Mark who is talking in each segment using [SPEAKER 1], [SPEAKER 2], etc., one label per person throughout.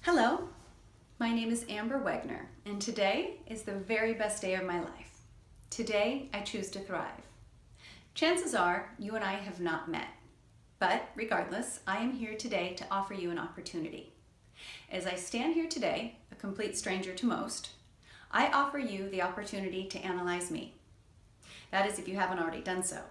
[SPEAKER 1] Hello, my name is Amber Wegner, and today is the very best day of my life. Today, I choose to thrive. Chances are you and I have not met, but regardless, I am here today to offer you an opportunity. As I stand here today, a complete stranger to most, I offer you the opportunity to analyze me. That is if you haven't already done so.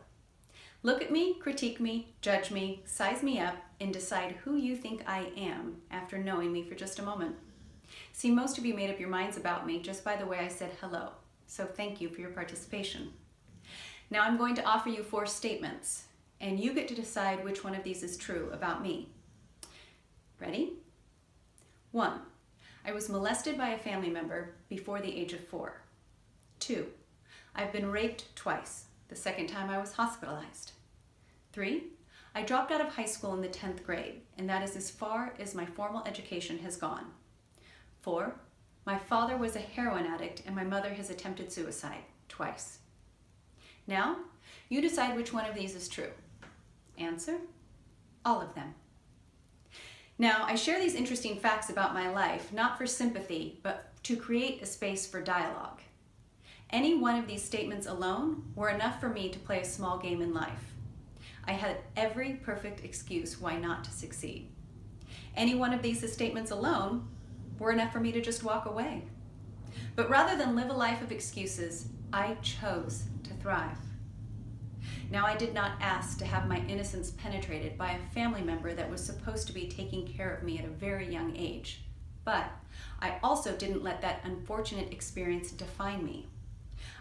[SPEAKER 1] Look at me, critique me, judge me, size me up, and decide who you think I am after knowing me for just a moment. See, most of you made up your minds about me just by the way I said hello, so thank you for your participation. Now I'm going to offer you 4 statements, and you get to decide which one of these is true about me. Ready? 1. I was molested by a family member before the age of 4. 2. I've been raped twice. The second time I was hospitalized. 3. I dropped out of high school in the 10th grade, and that is as far as my formal education has gone. 4. My father was a heroin addict, and my mother has attempted suicide twice. Now, you decide which one of these is true. Answer: all of them. Now, I share these interesting facts about my life not for sympathy, but to create a space for dialogue. Any one of these statements alone were enough for me to play a small game in life. I had every perfect excuse why not to succeed. Any one of these statements alone were enough for me to just walk away. But rather than live a life of excuses, I chose to thrive. Now, I did not ask to have my innocence penetrated by a family member that was supposed to be taking care of me at a very young age. But I also didn't let that unfortunate experience define me.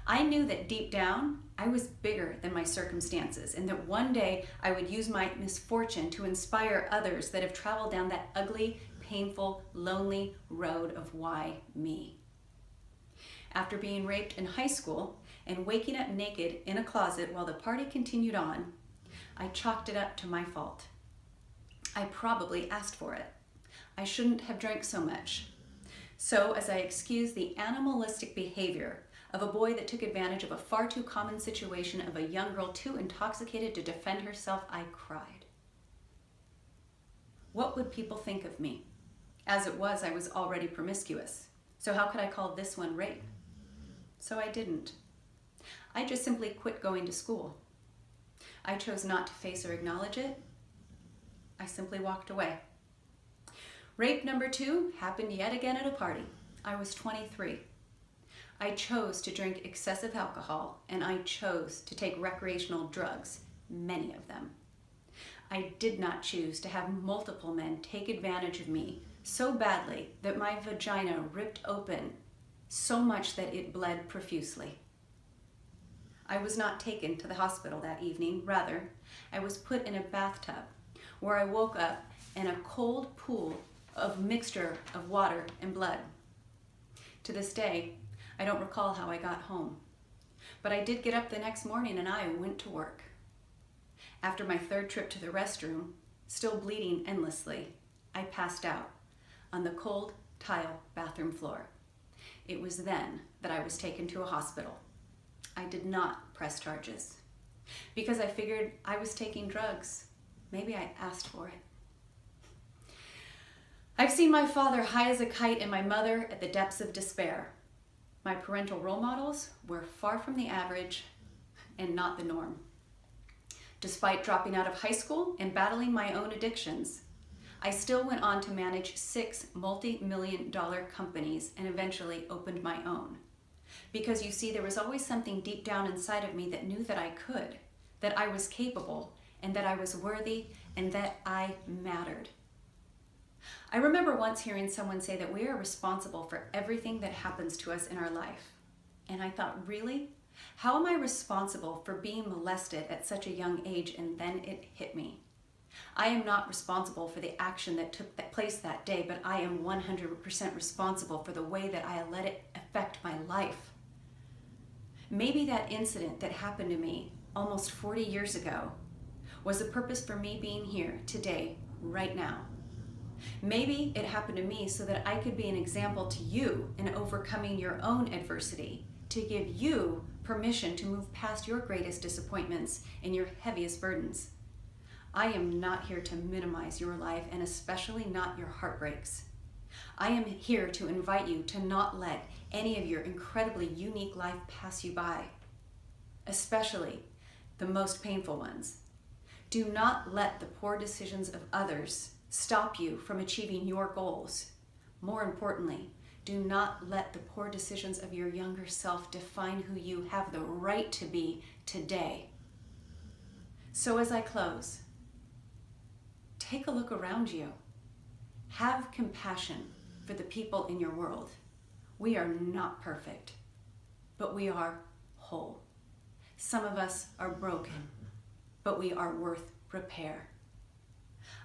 [SPEAKER 1] I knew that deep down, I was bigger than my circumstances, and that one day I would use my misfortune to inspire others that have traveled down that ugly, painful, lonely road of why me. After being raped in high school and waking up naked in a closet while the party continued on, I chalked it up to my fault. I probably asked for it. I shouldn't have drank so much. So, as I excused the animalistic behavior of a boy that took advantage of a far too common situation of a young girl too intoxicated to defend herself, I cried. What would people think of me? As it was, I was already promiscuous. So how could I call this one rape? So I didn't. I just simply quit going to school. I chose not to face or acknowledge it. I simply walked away. Rape number 2 happened yet again at a party. I was 23. I chose to drink excessive alcohol, and I chose to take recreational drugs, many of them. I did not choose to have multiple men take advantage of me so badly that my vagina ripped open so much that it bled profusely. I was not taken to the hospital that evening. Rather, I was put in a bathtub where I woke up in a cold pool of mixture of water and blood. To this day, I don't recall how I got home, but I did get up the next morning and I went to work. After my 3rd trip to the restroom, still bleeding endlessly, I passed out on the cold tile bathroom floor. It was then that I was taken to a hospital. I did not press charges because I figured I was taking drugs. Maybe I asked for it. I've seen my father high as a kite and my mother at the depths of despair. My parental role models were far from the average and not the norm. Despite dropping out of high school and battling my own addictions, I still went on to manage 6 multi-million-dollar companies and eventually opened my own. Because you see, there was always something deep down inside of me that knew that I could, that I was capable, and that I was worthy, and that I mattered. I remember once hearing someone say that we are responsible for everything that happens to us in our life. And I thought, really? How am I responsible for being molested at such a young age? And then it hit me. I am not responsible for the action that took place that day, but I am 100% responsible for the way that I let it affect my life. Maybe that incident that happened to me almost 40 years ago was the purpose for me being here today, right now. Maybe it happened to me so that I could be an example to you in overcoming your own adversity, to give you permission to move past your greatest disappointments and your heaviest burdens. I am not here to minimize your life, and especially not your heartbreaks. I am here to invite you to not let any of your incredibly unique life pass you by, especially the most painful ones. Do not let the poor decisions of others stop you from achieving your goals. More importantly, do not let the poor decisions of your younger self define who you have the right to be today. So as I close, take a look around you. Have compassion for the people in your world. We are not perfect, but we are whole. Some of us are broken, but we are worth repair.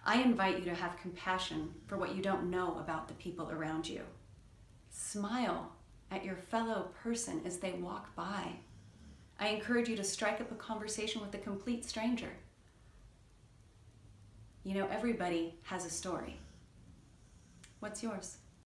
[SPEAKER 1] I invite you to have compassion for what you don't know about the people around you. Smile at your fellow person as they walk by. I encourage you to strike up a conversation with a complete stranger. You know, everybody has a story. What's yours?